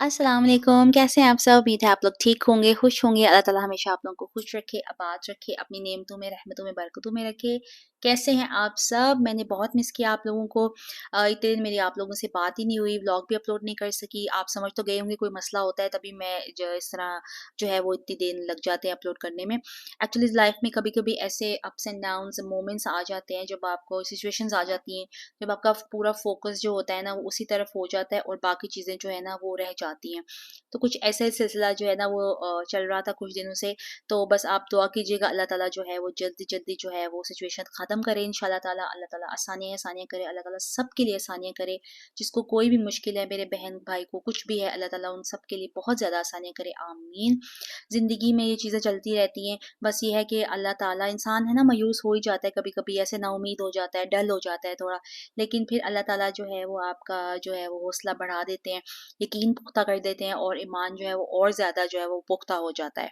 अस्सलाम वालेकुम, कैसे हैं आप सब? उम्मीद है आप लोग ठीक होंगे, खुश होंगे। अल्लाह ताला हमेशा आप लोगों को खुश रखे, आबाद रखे, अपनी नेमतों में, रहमतों में, बरकतों में रखे। कैसे हैं आप सब? मैंने बहुत मिस किया आप लोगों को। इतने दिन मेरी आप लोगों से बात ही नहीं हुई, व्लॉग भी अपलोड नहीं कर सकी। आप समझ तो गए होंगे कोई मसला होता है तभी मैं जो इस तरह जो है वो इतनी दिन लग जाते हैं अपलोड करने में। एक्चुअली लाइफ में कभी-कभी ऐसे अप्स एंड डाउन्स मोमेंट्स आ जाते हैं जब आपको सिचुएशंस आ जाती हैं, जब आपका पूरा फ़ोकस जो होता है ना वो उसी तरफ हो जाता है और बाकी चीज़ें जो है ना वो रह जाती हैं। तो कुछ ऐसा ही सिलसिला जो है ना वो चल रहा था कुछ दिनों से। तो बस आप दुआ कीजिएगा अल्लाह ताला जो है वो जल्दी-जल्दी जो है वो सिचुएशन ख़त्म करे इंशाअल्लाह ताला। अल्लाह ताला आसानियाँ ही आसानियाँ करे, अल्लाह ताला सबके लिए आसानियाँ करे। जिसको कोई भी मुश्किल है, मेरे बहन-भाई को कुछ भी है, अल्लाह ताला उन सब के लिए बहुत ज़्यादा आसानियाँ करे, आमीन। ज़िंदगी में ये चीज़ें चलती रहती हैं। बस ये है कि अल्लाह ताला इंसान है ना मायूस हो ही जाता है कभी-कभी, ऐसे नाउम्मीद हो जाता है, डल हो जाता है थोड़ा। लेकिन फिर अल्लाह ताला जो है वो आपका जो है वो हौसला बढ़ा देते हैं, यकीन पुख्ता कर देते हैं और ईमान जो है वो और ज़्यादा जो है वो पुख्ता हो जाता है।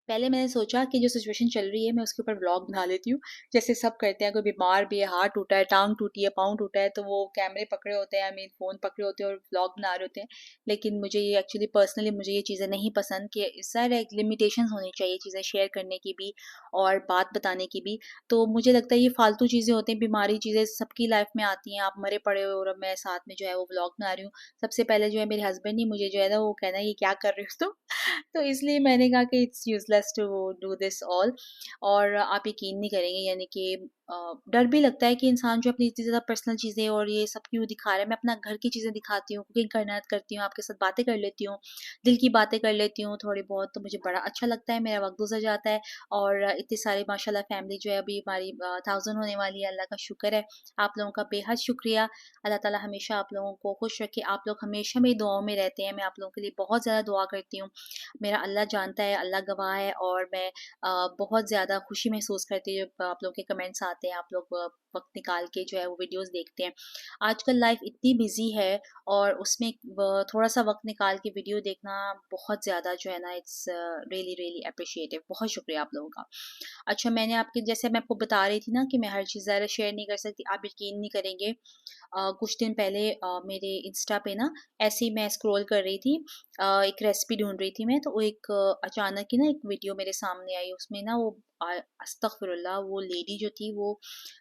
पहले मैंने सोचा कि जो सिचुएशन चल रही है मैं उसके ऊपर व्लॉग बना लेती हूँ। जैसे सब करते हैं, कोई बीमार भी है, हाथ टूटा है, टाँग टूटी है, पाँव टूटा है, तो वो कैमरे पकड़े होते हैं, आई मीन फ़ोन पकड़े होते हैं और व्लॉग बना रहे होते हैं। लेकिन मुझे ये एक्चुअली पर्सनली मुझे ये चीज़ें नहीं पसंद कि सर एक लिमिटेशंस होनी चाहिए चीज़ें शेयर करने की भी और बात बताने की भी। तो मुझे लगता है ये फ़ालतू चीज़ें होती हैं, बीमारी चीज़ें सबकी लाइफ़ में आती हैं। आप मरे पड़े हो और मैं साथ में जो है वो व्लॉग बना रही हूँ। सबसे पहले जो है मेरे हस्बैंड ही मुझे जो है ना वो कहना है, "ये क्या कर रहे हो तुम?" तो इसलिए मैंने कहा कि it's useless to do this all. और आप यकीन नहीं करेंगे, यानी कि डर भी लगता है कि इंसान जो अपनी इतनी ज़्यादा पर्सनल चीज़ें और ये सब क्यों दिखा रहा है। मैं अपना घर की चीज़ें दिखाती हूँ, कुकिंग करना करती हूँ, आपके साथ बातें कर लेती हूँ, दिल की बातें कर लेती हूँ थोड़ी बहुत, तो मुझे बड़ा अच्छा लगता है, मेरा वक़्त गुज़र जाता है। और इतनी सारी माशाल्लाह फैमिली जो है अभी हमारी 1000 होने वाली है, अल्लाह का शुक्र है। आप लोगों का बेहद शुक्रिया। अल्लाह ताला हमेशा आप लोगों को खुश रखे, आप लोग हमेशा मेरी दुआओं में रहते हैं, मैं आप लोगों के लिए बहुत ज़्यादा दुआ करती हूँ। मेरा अल्लाह जानता है, अल्लाह गवाह है। और मैं बहुत ज़्यादा खुशी महसूस करती हूँ जब आप लोग के कमेंट्स आते हैं, आप लोग वक़्त निकाल के जो है वो वीडियोज़ देखते हैं। आजकल लाइफ़ इतनी बिज़ी है और उसमें थोड़ा-सा वक़्त निकाल के वीडियो देखना बहुत ज़्यादा जो है ना इट्स रियली रियली एप्रिशिएटिव। बहुत शुक्रिया आप लोगों का। अच्छा, मैंने आपके जैसे मैं आपको बता रही थी ना कि मैं हर चीज़ ज़्यादा शेयर नहीं कर सकती, आप यकीन नहीं करेंगे। कुछ दिन पहले मेरे इंस्टा पे ना ऐसे ही मैं स्क्रॉल कर रही थी, एक रेसिपी ढूँढ रही थी मैं, तो वो एक अचानक ही ना एक वीडियो मेरे सामने आई, उसमें ना वो अस्तगफिरुल्लाह, वो लेडी जो थी वो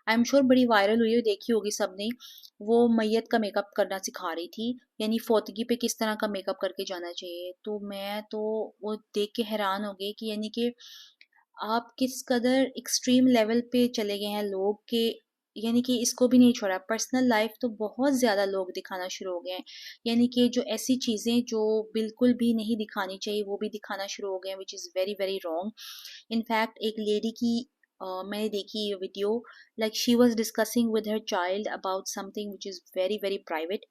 आई एम श्योर बड़ी वायरल हुई है, देखी होगी सबने। वो मैयत का मेकअप करना सिखा रही थी, यानी फौतगी पे किस तरह का मेकअप करके जाना चाहिए। तो मैं तो वो देख के हैरान हो गई कि यानी कि आप किस कदर एक्सट्रीम लेवल पे चले गए हैं लोग के, यानी कि इसको भी नहीं छोड़ा, पर्सनल लाइफ तो बहुत ज़्यादा लोग दिखाना शुरू हो गए हैं। यानी कि जो ऐसी चीज़ें जो बिल्कुल भी नहीं दिखानी चाहिए वो भी दिखाना शुरू हो गए हैं, which is very very wrong. In fact एक लेडी की मैंने देखी ये video, like she was discussing with her child about something which is very very private,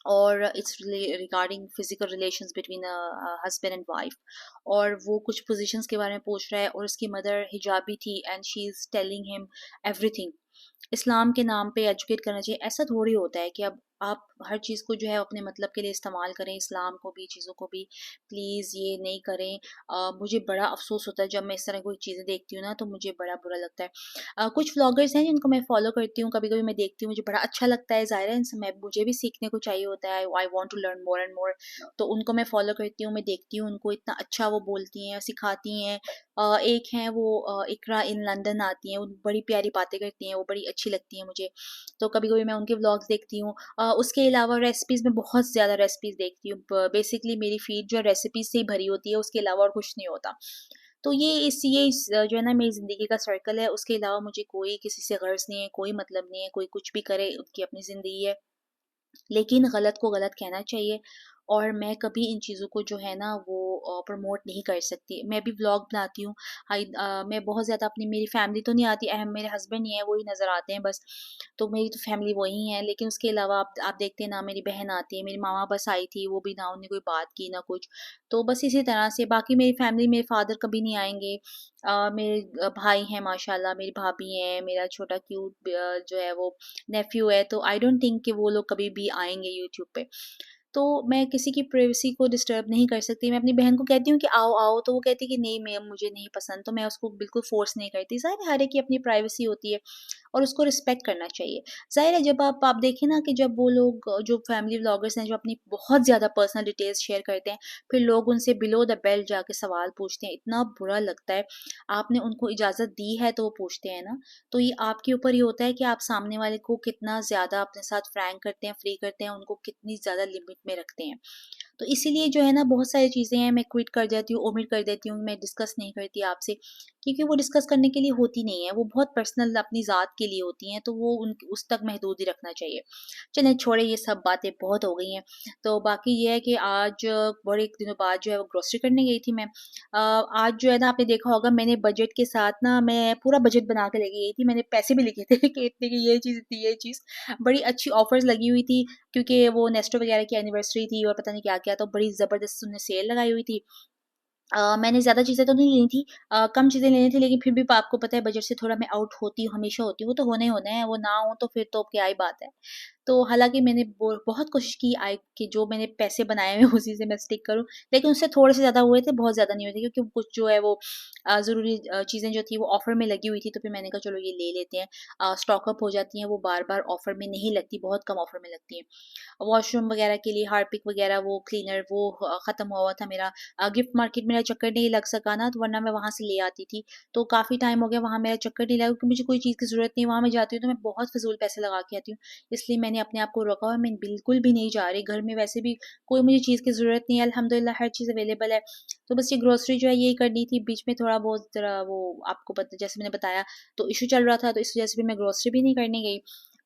और it's regarding physical relations between husband and wife. और वो कुछ पोजीशंस के बारे में पूछ रहा है और उसकी मदर हिजाबी थी and she is telling him everything. इस्लाम के नाम पे एजुकेट करना चाहिए, ऐसा थोड़ी होता है कि अब आप हर चीज़ को जो है अपने मतलब के लिए इस्तेमाल करें, इस्लाम को भी, चीज़ों को भी। प्लीज़ ये नहीं करें। मुझे बड़ा अफ़सोस होता है जब मैं इस तरह कोई चीज़ें देखती हूँ ना, तो मुझे बड़ा बुरा लगता है। कुछ व्लॉगर्स हैं जिनको मैं फ़ॉलो करती हूँ, कभी-कभी मैं देखती हूँ, मुझे बड़ा अच्छा लगता है, ज़ाहिर है इनसे मैं मुझे भी सीखने को चाहिए होता है, I want to learn more and more. तो उनको मैं फ़ॉलो करती हूँ, मैं देखती हूँ उनको, इतना अच्छा वो बोलती हैं, सिखाती हैं। एक हैं वो इकरा इन लंदन आती हैं, वो बड़ी प्यारी बातें करती हैं, वो बड़ी अच्छी लगती हैं मुझे। तो कभी-कभी मैं उनके व्लॉग्स देखती हूँ। उसके अलावा रेसिपीज़ में बहुत ज़्यादा रेसिपीज़ देखती हूँ। ब बेसिकली मेरी फ़ीड जो है रेसिपीज़ से ही भरी होती है, उसके अलावा और कुछ नहीं होता। तो ये जो है ना मेरी ज़िंदगी का सर्कल है, उसके अलावा मुझे कोई किसी से गर्ज़ नहीं है, कोई मतलब नहीं है, कोई कुछ भी करे, उनकी अपनी ज़िंदगी है। लेकिन गलत को गलत कहना चाहिए और मैं कभी इन चीज़ों को जो है ना वो प्रमोट नहीं कर सकती। मैं भी व्लॉग बनाती हूँ। मैं बहुत ज़्यादा अपनी मेरी फैमिली तो नहीं आती, मेरे हस्बैंड ही हैं, वो ही नज़र आते हैं बस। तो मेरी तो फैमिली वही है, लेकिन उसके अलावा आप देखते हैं ना, मेरी बहन आती है, मेरी मामा बस आई थी, वो भी ना उन्होंने कोई बात की ना कुछ। तो बस इसी तरह से बाकी मेरी फैमिली, मेरे फादर कभी नहीं आएँगे। मेरे भाई हैं माशाल्लाह, मेरी भाभी हैं, मेरा छोटा क्यूट जो है वो नेफ्यू है, तो आई डोंट थिंक कि वो लोग कभी भी आएँगे यूट्यूब पे। तो मैं किसी की प्राइवेसी को डिस्टर्ब नहीं कर सकती। मैं अपनी बहन को कहती हूँ कि आओ, आओ, तो वो कहती है कि नहीं मैम मुझे नहीं पसंद, तो मैं उसको बिल्कुल फ़ोर्स नहीं करती। ज़ाहिर है हर एक की अपनी प्राइवेसी होती है और उसको रिस्पेक्ट करना चाहिए। ज़ाहिर है जब आप देखें ना कि जब वो लोग जो फैमिली व्लॉगर्स हैं जो अपनी बहुत ज़्यादा पर्सनल डिटेल्स शेयर करते हैं, फिर लोग उनसे बिलो द बेल्ट जाके सवाल पूछते हैं, इतना बुरा लगता है। आपने उनको इजाज़त दी है तो वो पूछते हैं ना, तो ये आपके ऊपर ही होता है कि आप सामने वाले को कितना ज़्यादा अपने साथ फ्रैंक करते हैं, फ्री करते हैं, उनको कितनी ज़्यादा लिमिट में रखते हैं। तो इसीलिए जो है ना बहुत सारी चीज़ें हैं मैं क्विट कर जाती हूँ, ओमिट कर देती हूँ, मैं डिस्कस नहीं करती आपसे, क्योंकि वो डिस्कस करने के लिए होती नहीं है, वो बहुत पर्सनल अपनी ज़ात के लिए होती हैं, तो वो उन उस तक महदूद ही रखना चाहिए। चलें छोड़िए ये सब बातें बहुत हो गई हैं, तो बाकी ये है कि आज बड़े दिनों बाद जो है वो ग्रोसरी करने गई थी मैं। आज जो है ना आपने देखा होगा मैंने बजट के साथ ना मैं पूरा बजट बना के लेके गई थी, मैंने पैसे भी लिखे थे कि इतने की ये चीज़, इतनी ये चीज़, बड़ी अच्छी ऑफर्स लगी हुई थी क्योंकि वो नेस्टो वगैरह की एनिवर्सरी थी और पता नहीं क्या-क्या तो बड़ी ज़बरदस्त उन्होंने सेल लगाई हुई थी। मैंने ज़्यादा चीज़ें तो नहीं लेनी थी, कम चीज़ें लेनी थी लेकिन फिर भी आपको पता है बजट से थोड़ा मैं आउट होती हूँ, हमेशा होती हूँ, वो तो होने ही होने हैं, वो ना हो तो फिर तो क्या ही बात है। तो हालाँकि मैंने बहुत कोशिश की आय कि जो मैंने पैसे बनाए हुए हैं उसी से मैं स्टिक करूँ, लेकिन उससे थोड़े से ज़्यादा हुए थे, बहुत ज़्यादा नहीं हुए थे क्योंकि कुछ जो है वो ज़रूरी चीज़ें जो थी वो ऑफ़र में लगी हुई थी, तो फिर मैंने कहा चलो ये ले लेते हैं। स्टॉक अप हो जाती हैं, वो बार-बार ऑफ़र में नहीं लगती, बहुत कम ऑफ़र में लगती हैं। वॉशरूम वगैरह के लिए हार्पिक वगैरह वो क्लीनर वो ख़त्म हुआ हुआ था मेरा। गिफ्ट मार्केट मेरा चक्कर नहीं लग सका ना, तो वरना मैं वहाँ से ले आती थी। तो काफ़ी टाइम हो गया वहाँ मेरा चक्कर नहीं लगा क्योंकि मुझे कोई चीज़ की ज़रूरत नहीं है, वहाँ मैं जाती हूँ तो मैं बहुत फ़िज़ूल पैसे लगा के आती हूँ। इसलिए मैंने अपने आप को रोका और मैं बिल्कुल भी नहीं जा रही। घर में वैसे भी कोई मुझे चीज़ की ज़रूरत नहीं है, अल्हम्दुलिल्लाह हर चीज़ अवेलेबल है। तो बस ये ग्रोसरी जो है यही करनी थी। बीच में थोड़ा बहुत ज़रा वो आपको पता जैसे मैंने बताया तो इश्यू चल रहा था, तो इस वज़ह से भी मैं ग्रोसरी भी नहीं करने गई।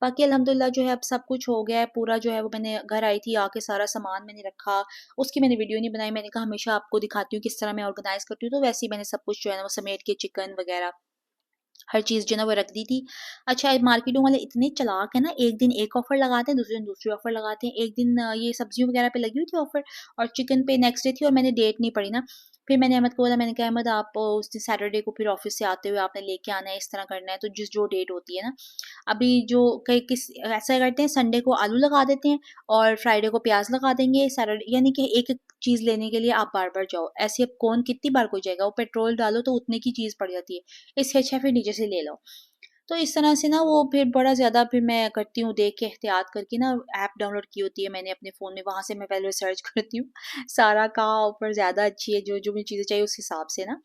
बाकी अल्हम्दुलिल्लाह जो है अब सब कुछ हो गया है, पूरा जो है वो मैंने घर आई थी आके सारा सामान मैंने रखा, उसकी मैंने वीडियो नहीं बनाई, मैंने कहा हमेशा आपको दिखाती हूँ किस तरह मैं ऑर्गेनाइज़ करती हूँ, तो वैसे ही मैंने सब कुछ जो है ना वो समेट के चिकन वगैरह हर चीज़ जो है ना वो रख दी थी। अच्छा मार्केटों वाले इतने चालाक हैं ना, एक दिन एक ऑफ़र लगाते हैं, दूसरे दिन दूसरी ऑफ़र लगाते हैं। एक दिन ये सब्जियों वगैरह पे लगी हुई थी ऑफ़र और चिकन पे नेक्स्ट डे थी और मैंने डेट नहीं पढ़ी ना। फिर मैंने अहमद को बोला, मैंने कहा अहमद आप उस दिन सैटरडे को फिर ऑफ़िस से आते हुए आपने लेके आना है, इस तरह करना है, तो जिस जो डेट होती है ना, अभी जो कई किस ऐसा करते हैं संडे को आलू लगा देते हैं और फ्राइडे को प्याज़ लगा देंगे, सैटरडे यानी कि एक-एक चीज़ लेने के लिए आप बार-बार जाओ। ऐसे अब कौन कितनी बार कोई जाएगा, वो पेट्रोल डालो तो उतने की चीज़ पड़ जाती है। इससे अच्छा फिर नीचे से ले लो। तो इस तरह से ना वो फिर बड़ा ज़्यादा फिर मैं करती हूँ देख के एहतियात करके ना, ऐप डाउनलोड की होती है मैंने अपने फ़ोन में, वहाँ से मैं पहले सर्च करती हूँ सारा कहाँ ऑफ़र ज़्यादा अच्छी है, जो-जो मुझे चीज़ें चाहिए उस हिसाब से ना।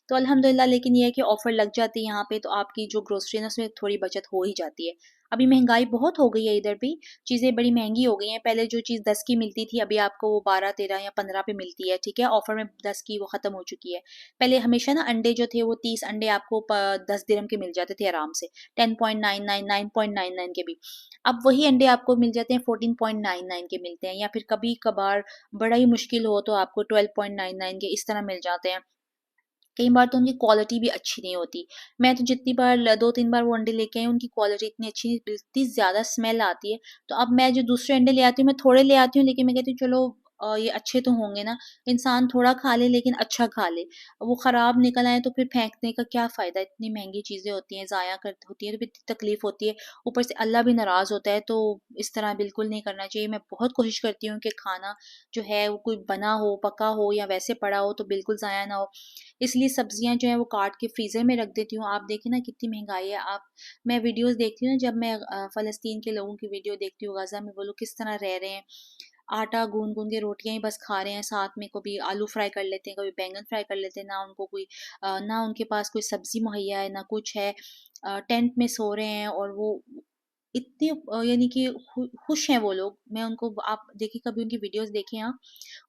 तो अल्हम्दुलिल्लाह लेकिन ये है कि ऑफ़र लग जाती है यहाँ पे तो आपकी जो ग्रोसरी है ना उसमें थोड़ी बचत हो ही जाती है। अभी महँगाई बहुत हो गई है इधर भी, चीज़ें बड़ी महँगी हो गई हैं। पहले जो चीज़ 10 की मिलती थी अभी आपको वो 12, 13 या 15 पे मिलती है, ठीक है? ऑफ़र में 10 की वो ख़त्म हो चुकी है। पहले हमेशा ना अंडे जो थे वो 30 अंडे आपको 10 दिरहम के मिल जाते थे आराम से, 10.99 9.99 के भी। अब वही अंडे आपको मिल जाते हैं 14.99 के मिलते हैं, या फिर कभी-कभार बड़ा ही मुश्किल हो तो आपको 12.99 के इस तरह मिल जाते हैं। कई बार तो उनकी क्वालिटी भी अच्छी नहीं होती। मैं तो जितनी बार 2-3 बार वो अंडे लेके आई हूँ, उनकी क्वालिटी इतनी अच्छी नहीं, इतनी ज़्यादा स्मेल आती है। तो अब मैं जो दूसरे अंडे ले आती हूँ, मैं थोड़े ले आती हूँ, लेकिन मैं कहती हूँ चलो ये अच्छे तो होंगे ना, इंसान थोड़ा खा ले लेकिन अच्छा खा ले। वो खराब निकल आए तो फिर फेंकने का क्या फ़ायदा? इतनी महँगी चीज़ें होती हैं, ज़ाया कर होती हैं, तो फिर इतनी तकलीफ़ होती है। ऊपर से अल्लाह भी नाराज़ होता है, तो इस तरह बिल्कुल नहीं करना चाहिए। मैं बहुत कोशिश करती हूँ कि खाना जो है वो कोई बना हो, पका हो या वैसे पड़ा हो तो बिल्कुल ज़ाया ना हो। इसलिए सब्जियाँ जो हैं वो काट के फ्रीज़र में रख देती हूँ। आप देखें ना कितनी महँगाई है। आप मैं वीडियोज़ देखती हूँ ना, जब मैं फ़लस्तीन के लोगों की वीडियो देखती हूँ, गाज़ा में वो लोग किस तरह रह रहे हैं। आटा गूँध-गूँध के रोटियाँ ही बस खा रहे हैं, साथ में कभी आलू फ्राई कर लेते हैं, कभी बैंगन फ्राई कर लेते हैं। ना उनको कोई ना उनके पास कोई सब्ज़ी मुहैया है, ना कुछ है। टेंट में सो रहे हैं और वो इतने यानी कि खुश हैं वो लोग। मैं उनको आप देखिए, कभी उनकी वीडियोज़ देखें आप,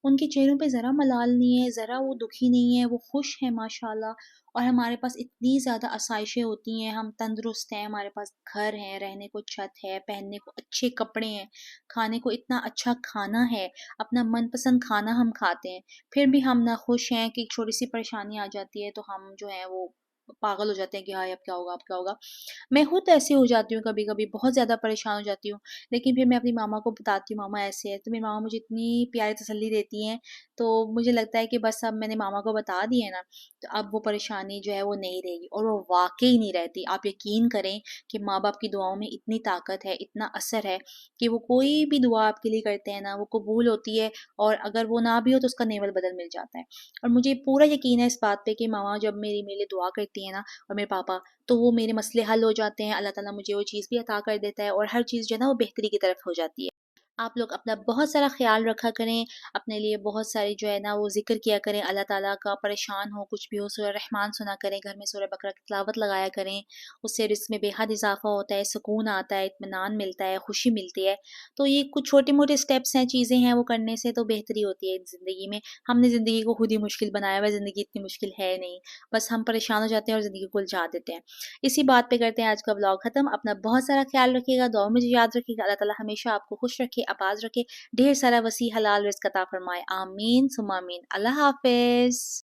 उनके चेहरों पे ज़रा मलाल नहीं है, ज़रा वो दुखी नहीं है, वो खुश हैं माशाल्लाह। और हमारे पास इतनी ज़्यादा आसाइशें होती हैं, हम तंदुरुस्त हैं, हमारे पास घर है, रहने को छत है, पहनने को अच्छे कपड़े हैं, खाने को इतना अच्छा खाना है, अपना मनपसंद खाना हम खाते हैं। फिर भी हम नाखुश हैं कि छोटी-सी परेशानी आ जाती है तो हम जो है वो पागल हो जाते हैं कि हाय अब क्या होगा, अब क्या होगा? मैं खुद ऐसी हो जाती हूँ कभी-कभी, बहुत ज़्यादा परेशान हो जाती हूँ। लेकिन फिर मैं अपनी मामा को बताती हूँ, मामा ऐसे है, तो मेरी मामा मुझे इतनी प्यारी तसल्ली देती हैं, तो मुझे लगता है कि बस अब मैंने मामा को बता दिया है ना, तो अब वो परेशानी जो है वो नहीं रहेगी और वो वाक़ई नहीं रहती। आप यकीन करें कि माँ-बाप की दुआओं में इतनी ताकत है, इतना असर है कि वो कोई भी दुआ आपके लिए करते हैं ना, वो कबूल होती है और अगर वो ना भी हो तो उसका नेवल बदल मिल जाता है। और मुझे पूरा यकीन है इस बात पे कि मामा जब मेरे लिए दुआ करती हैं ना और मेरे पापा, तो वो मेरे मसले हल हो जाते हैं, अल्लाह ताला मुझे वो चीज़ भी अता कर देता है और हर चीज़ जो है ना वो बेहतरी की तरफ हो जाती है। आप लोग अपना बहुत सारा ख़्याल रखा करें, अपने लिए बहुत सारी जो है ना वो ज़िक्र किया करें अल्लाह ताला का, परेशान हो, कुछ भी हो सूरह रहमान सुना करें, घर में सूरह बकरा की तिलावत लगाया करें, उससे रिज़्क में बेहद इज़ाफ़ा होता है, सुकून आता है, इत्मीनान मिलता है, खुशी मिलती है। तो ये कुछ छोटे-मोटे स्टेप्स हैं, चीज़ें हैं, वो करने से तो बेहतरी होती है ज़िंदगी में। हमने ज़िंदगी को खुद ही मुश्किल बनाया हुआ है, ज़िंदगी इतनी मुश्किल है नहीं, बस हम परेशान हो जाते हैं और ज़िंदगी को उलझा देते हैं। इसी बात पे करते हैं आज का व्लॉग ख़त्म। अपना बहुत सारा ख़्याल रखिएगा, दुआओं में मुझे याद रखिएगा। अल्लाह ताला हमेशा आपको खुश रखे, आबाद रखे, ढेर सारा वसी हलाल रिज़्क अता फ़रमाए। आमीन सुम्मा आमीन। अल्लाह हाफ़िज़।